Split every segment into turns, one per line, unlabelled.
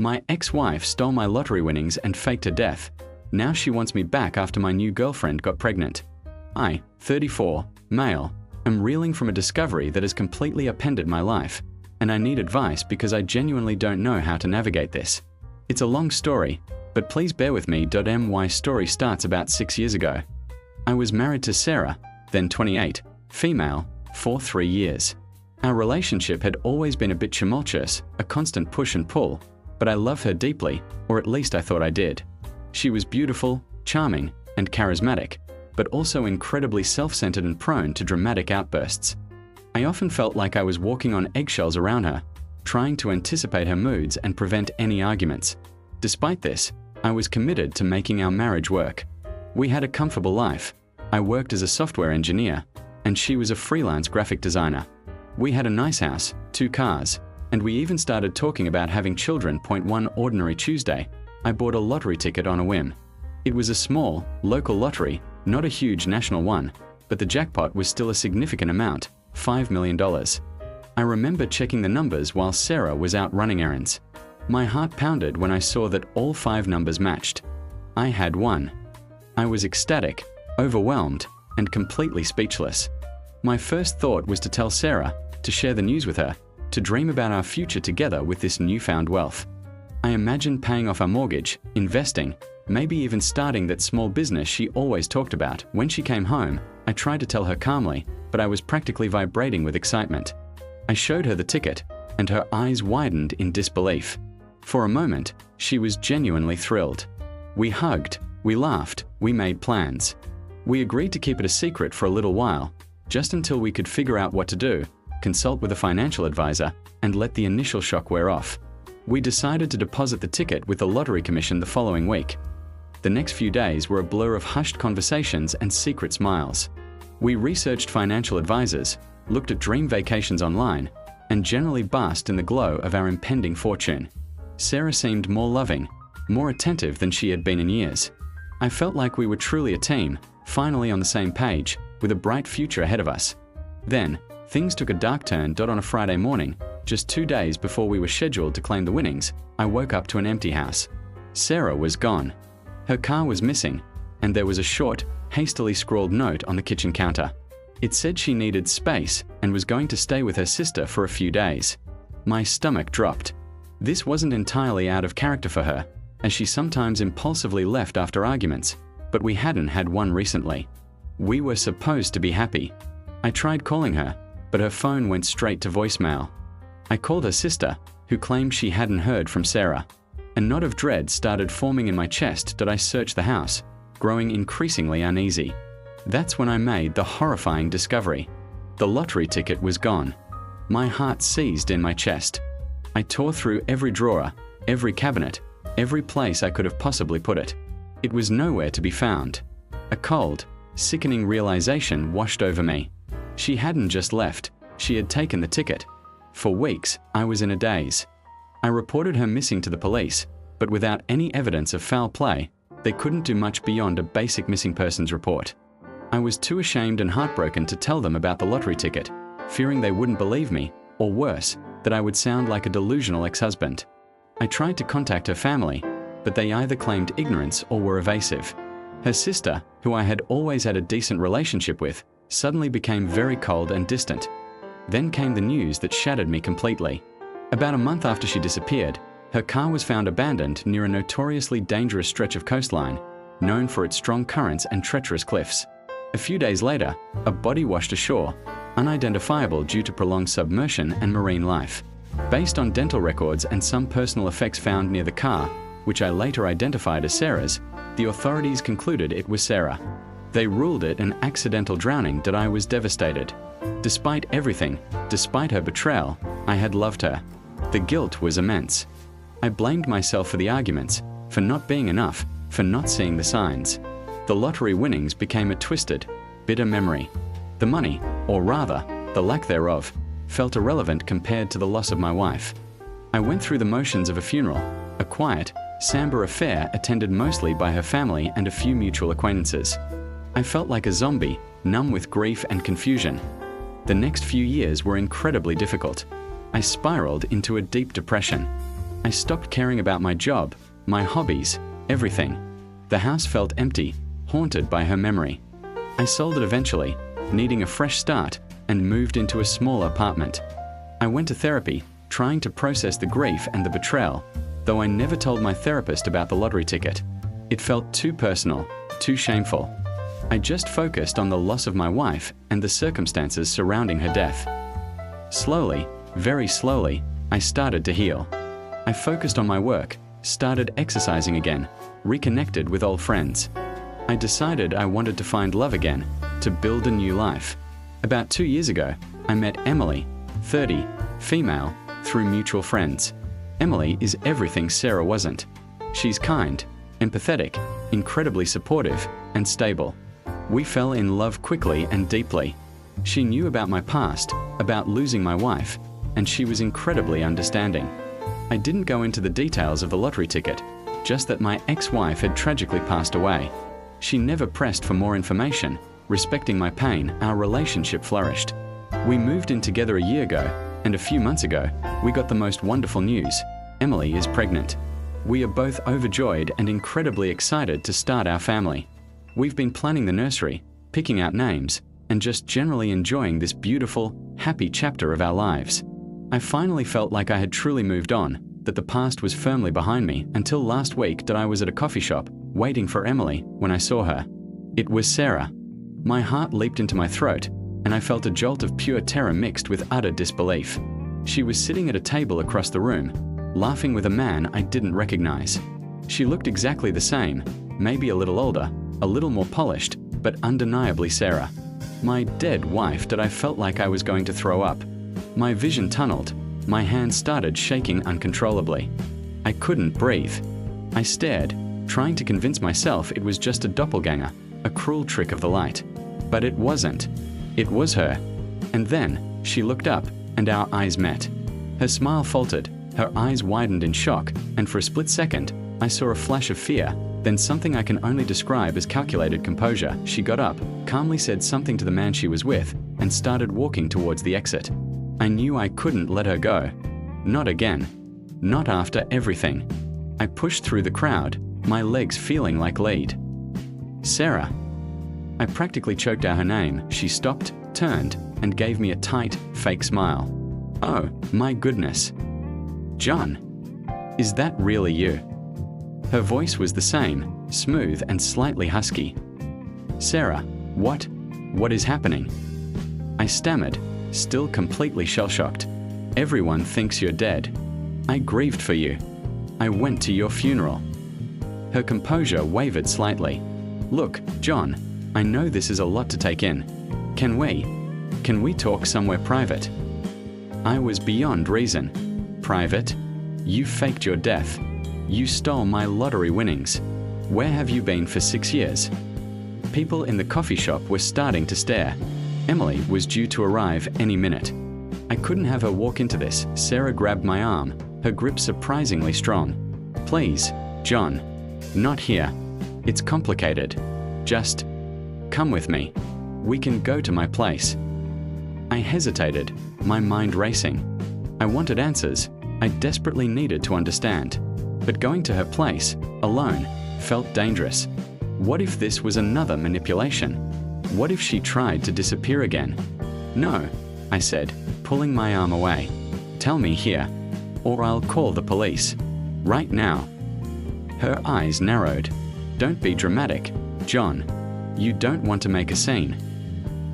My ex-wife stole my lottery winnings and faked her death. Now she wants me back after my new girlfriend got pregnant. I, 34, male, am reeling from a discovery that has completely upended my life, and I need advice because I genuinely don't know how to navigate this. It's a long story, but please bear with me. My story starts about 6 years ago. I was married to Sarah, then 28, female, for 3 years. Our relationship had always been a bit tumultuous, a constant push and pull, but I love her deeply, or at least I thought I did. She was beautiful, charming, and charismatic, but also incredibly self-centered and prone to dramatic outbursts. I often felt like I was walking on eggshells around her, trying to anticipate her moods and prevent any arguments. Despite this, I was committed to making our marriage work. We had a comfortable life. I worked as a software engineer, and she was a freelance graphic designer. We had a nice house, 2 cars, and we even started talking about having children. One ordinary Tuesday, I bought a lottery ticket on a whim. It was a small, local lottery, not a huge national one, but the jackpot was still a significant amount, $5 million. I remember checking the numbers while Sarah was out running errands. My heart pounded when I saw that all 5 numbers matched. I had won. I was ecstatic, overwhelmed, and completely speechless. My first thought was to tell Sarah, to share the news with her, to dream about our future together with this newfound wealth. I imagined paying off our mortgage, investing, maybe even starting that small business she always talked about. When she came home, I tried to tell her calmly, but I was practically vibrating with excitement. I showed her the ticket, and her eyes widened in disbelief. For a moment, she was genuinely thrilled. We hugged, we laughed, we made plans. We agreed to keep it a secret for a little while, just until we could figure out what to do, consult with a financial advisor, and let the initial shock wear off. We decided to deposit the ticket with the lottery commission the following week. The next few days were a blur of hushed conversations and secret smiles. We researched financial advisors, looked at dream vacations online, and generally basked in the glow of our impending fortune. Sarah seemed more loving, more attentive than she had been in years. I felt like we were truly a team, finally on the same page, with a bright future ahead of us. Then, things took a dark turn. On a Friday morning, just 2 days before we were scheduled to claim the winnings, I woke up to an empty house. Sarah was gone. Her car was missing, and there was a short, hastily scrawled note on the kitchen counter. It said she needed space and was going to stay with her sister for a few days. My stomach dropped. This wasn't entirely out of character for her, as she sometimes impulsively left after arguments, but we hadn't had one recently. We were supposed to be happy. I tried calling her, but her phone went straight to voicemail. I called her sister, who claimed she hadn't heard from Sarah. A knot of dread started forming in my chest. I searched the house, growing increasingly uneasy. That's when I made the horrifying discovery. The lottery ticket was gone. My heart seized in my chest. I tore through every drawer, every cabinet, every place I could have possibly put it. It was nowhere to be found. A cold, sickening realization washed over me. She hadn't just left, she had taken the ticket. For weeks, I was in a daze. I reported her missing to the police, but without any evidence of foul play, they couldn't do much beyond a basic missing persons report. I was too ashamed and heartbroken to tell them about the lottery ticket, fearing they wouldn't believe me, or worse, that I would sound like a delusional ex-husband. I tried to contact her family, but they either claimed ignorance or were evasive. Her sister, who I had always had a decent relationship with, suddenly became very cold and distant. Then came the news that shattered me completely. About a month after she disappeared, her car was found abandoned near a notoriously dangerous stretch of coastline, known for its strong currents and treacherous cliffs. A few days later, a body washed ashore, unidentifiable due to prolonged submersion and marine life. Based on dental records and some personal effects found near the car, which I later identified as Sarah's, the authorities concluded it was Sarah. They ruled it an accidental drowning. I was devastated. Despite everything, despite her betrayal, I had loved her. The guilt was immense. I blamed myself for the arguments, for not being enough, for not seeing the signs. The lottery winnings became a twisted, bitter memory. The money, or rather, the lack thereof, felt irrelevant compared to the loss of my wife. I went through the motions of a funeral, a quiet, somber affair attended mostly by her family and a few mutual acquaintances. I felt like a zombie, numb with grief and confusion. The next few years were incredibly difficult. I spiraled into a deep depression. I stopped caring about my job, my hobbies, everything. The house felt empty, haunted by her memory. I sold it eventually, needing a fresh start, and moved into a small apartment. I went to therapy, trying to process the grief and the betrayal, though I never told my therapist about the lottery ticket. It felt too personal, too shameful. I just focused on the loss of my wife and the circumstances surrounding her death. Slowly, very slowly, I started to heal. I focused on my work, started exercising again, reconnected with old friends. I decided I wanted to find love again, to build a new life. About 2 years ago, I met Emily, 30, female, through mutual friends. Emily is everything Sarah wasn't. She's kind, empathetic, incredibly supportive, and stable. We fell in love quickly and deeply. She knew about my past, about losing my wife, and she was incredibly understanding. I didn't go into the details of the lottery ticket, just that my ex-wife had tragically passed away. She never pressed for more information. Respecting my pain, our relationship flourished. We moved in together a year ago, and a few months ago, we got the most wonderful news. Emily is pregnant. We are both overjoyed and incredibly excited to start our family. We've been planning the nursery, picking out names, and just generally enjoying this beautiful, happy chapter of our lives. I finally felt like I had truly moved on, that the past was firmly behind me until last week that I was at a coffee shop, waiting for Emily, when I saw her. It was Sarah. My heart leaped into my throat, and I felt a jolt of pure terror mixed with utter disbelief. She was sitting at a table across the room, laughing with a man I didn't recognize. She looked exactly the same, maybe a little older, a little more polished, but undeniably Sarah. My dead wife that I felt like I was going to throw up. My vision tunneled. My hands started shaking uncontrollably. I couldn't breathe. I stared, trying to convince myself it was just a doppelganger, a cruel trick of the light. But it wasn't. It was her. And then, she looked up, and our eyes met. Her smile faltered, her eyes widened in shock, and for a split second, I saw a flash of fear, then something I can only describe as calculated composure. She got up, calmly said something to the man she was with, and started walking towards the exit. I knew I couldn't let her go. Not again. Not after everything. I pushed through the crowd, my legs feeling like lead. Sarah. I practically choked out her name. She stopped, turned, and gave me a tight, fake smile. Oh, my goodness. John. Is that really you? Her voice was the same, smooth and slightly husky. Sarah, what is happening? I stammered, still completely shell-shocked. Everyone thinks you're dead. I grieved for you. I went to your funeral. Her composure wavered slightly. Look, John, I know this is a lot to take in. Can we talk somewhere private? I was beyond reason. Private? You faked your death. You stole my lottery winnings. Where have you been for 6 years? People in the coffee shop were starting to stare. Emily was due to arrive any minute. I couldn't have her walk into this. Sarah grabbed my arm, her grip surprisingly strong. Please, John, not here. It's complicated. Just come with me. We can go to my place. I hesitated, my mind racing. I wanted answers. I desperately needed to understand. But going to her place, alone, felt dangerous. What if this was another manipulation? What if she tried to disappear again? No, I said, pulling my arm away. Tell me here, or I'll call the police. Right now. Her eyes narrowed. Don't be dramatic, John. You don't want to make a scene.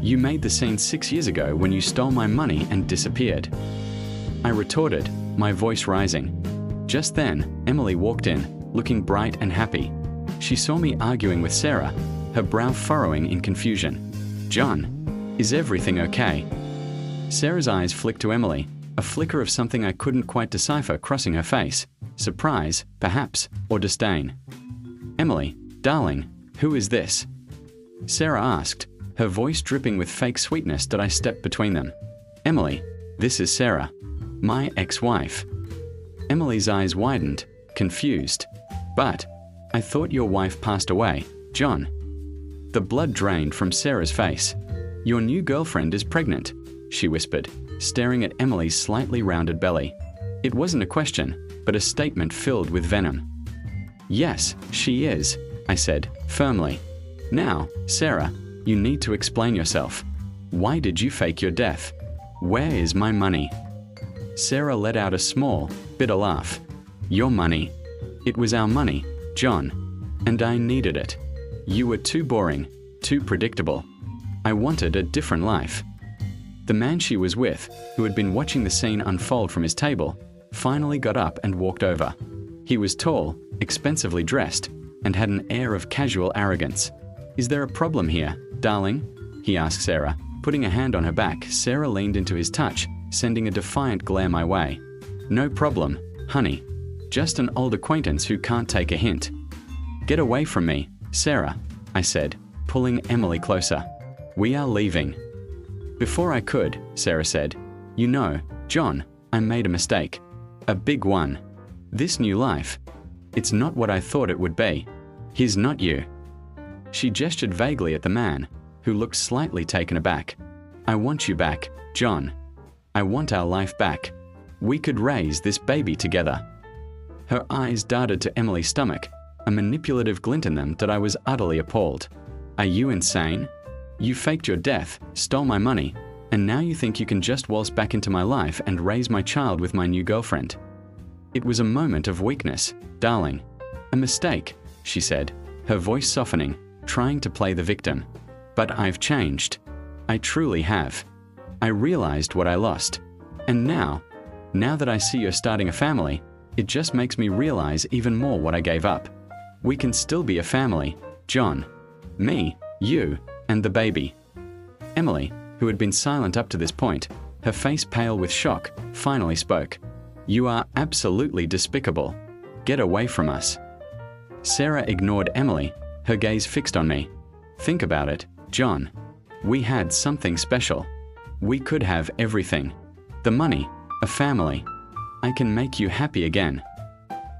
You made the scene 6 years ago when you stole my money and disappeared. I retorted, my voice rising. Just then, Emily walked in, looking bright and happy. She saw me arguing with Sarah, her brow furrowing in confusion. John, is everything okay? Sarah's eyes flicked to Emily, a flicker of something I couldn't quite decipher crossing her face. Surprise, perhaps, or disdain. Emily, darling, who is this? Sarah asked, her voice dripping with fake sweetness that I stepped between them. Emily, this is Sarah, my ex-wife. Emily's eyes widened, confused. But, I thought your wife passed away, John. The blood drained from Sarah's face. Your new girlfriend is pregnant, she whispered, staring at Emily's slightly rounded belly. It wasn't a question, but a statement filled with venom. "Yes, she is," I said, firmly. "Now, Sarah, you need to explain yourself. Why did you fake your death? Where is my money?" Sarah let out a small, bitter laugh. "Your money? It was our money, John. And I needed it. You were too boring, too predictable. I wanted a different life." The man she was with, who had been watching the scene unfold from his table, finally got up and walked over. He was tall, expensively dressed, and had an air of casual arrogance. "Is there a problem here, darling?" he asked Sarah. Putting a hand on her back, Sarah leaned into his touch, sending a defiant glare my way. "No problem, honey. Just an old acquaintance who can't take a hint." "Get away from me, Sarah," I said, pulling Emily closer. "We are leaving." Before I could, Sarah said, "You know, John, I made a mistake. A big one. This new life, it's not what I thought it would be. He's not you." She gestured vaguely at the man, who looked slightly taken aback. "I want you back, John. I want our life back. We could raise this baby together." Her eyes darted to Emily's stomach, a manipulative glint in them that I was utterly appalled. "Are you insane? You faked your death, stole my money, and now you think you can just waltz back into my life and raise my child with my new girlfriend?" "It was a moment of weakness, darling. A mistake," she said, her voice softening, trying to play the victim. "But I've changed. I truly have. I realized what I lost. And now that I see you're starting a family, it just makes me realize even more what I gave up. We can still be a family, John. Me, you, and the baby." Emily, who had been silent up to this point, her face pale with shock, finally spoke. "You are absolutely despicable. Get away from us." Sarah ignored Emily, her gaze fixed on me. "Think about it, John. We had something special. We could have everything. The money, a family. I can make you happy again."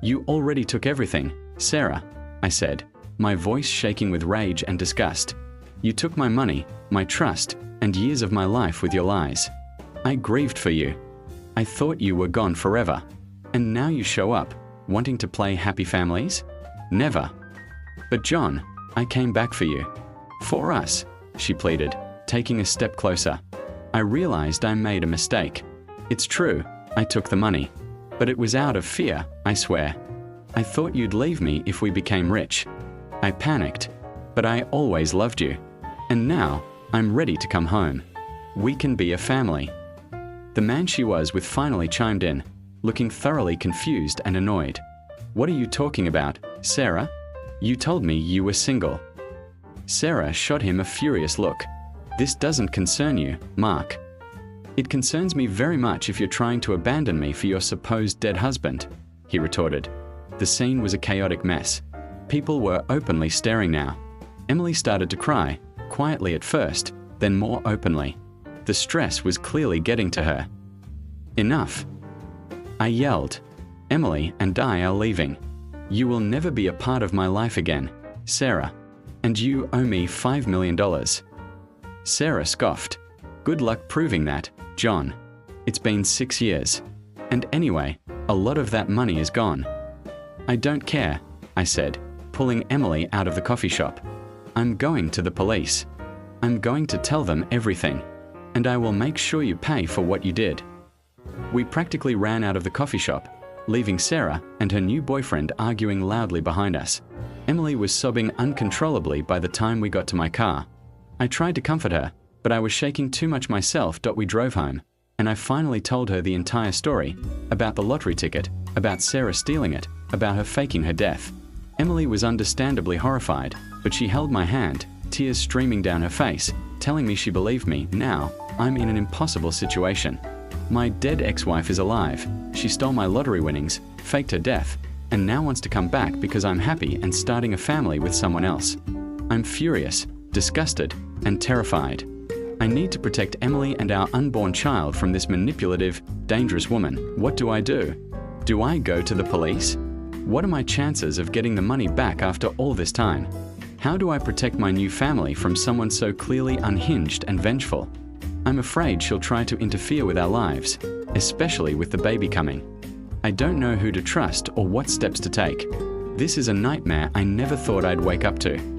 "You already took everything, Sarah," I said, my voice shaking with rage and disgust. "You took my money, my trust, and years of my life with your lies. I grieved for you. I thought you were gone forever. And now you show up, wanting to play happy families? Never." "But John, I came back for you. For us," she pleaded, taking a step closer. "I realized I made a mistake. It's true, I took the money. But it was out of fear, I swear. I thought you'd leave me if we became rich. I panicked, but I always loved you. And now, I'm ready to come home. We can be a family." The man she was with finally chimed in, looking thoroughly confused and annoyed. "What are you talking about, Sarah? You told me you were single." Sarah shot him a furious look. "This doesn't concern you, Mark." "It concerns me very much if you're trying to abandon me for your supposed dead husband," he retorted. The scene was a chaotic mess. People were openly staring now. Emily started to cry, quietly at first, then more openly. The stress was clearly getting to her. "Enough!" I yelled. "Emily and I are leaving. You will never be a part of my life again, Sarah. And you owe me $5 million. Sarah scoffed. "Good luck proving that, John. It's been 6 years. And anyway, a lot of that money is gone." "I don't care," I said, pulling Emily out of the coffee shop. "I'm going to the police. I'm going to tell them everything. And I will make sure you pay for what you did." We practically ran out of the coffee shop, leaving Sarah and her new boyfriend arguing loudly behind us. Emily was sobbing uncontrollably by the time we got to my car. I tried to comfort her, but I was shaking too much myself. We drove home, and I finally told her the entire story, about the lottery ticket, about Sarah stealing it, about her faking her death. Emily was understandably horrified, but she held my hand, tears streaming down her face, telling me she believed me. Now, I'm in an impossible situation. My dead ex-wife is alive. She stole my lottery winnings, faked her death, and now wants to come back because I'm happy and starting a family with someone else. I'm furious, disgusted, and terrified. I need to protect Emily and our unborn child from this manipulative, dangerous woman. What do I do? Do I go to the police? What are my chances of getting the money back after all this time? How do I protect my new family from someone so clearly unhinged and vengeful? I'm afraid she'll try to interfere with our lives, especially with the baby coming. I don't know who to trust or what steps to take. This is a nightmare I never thought I'd wake up to.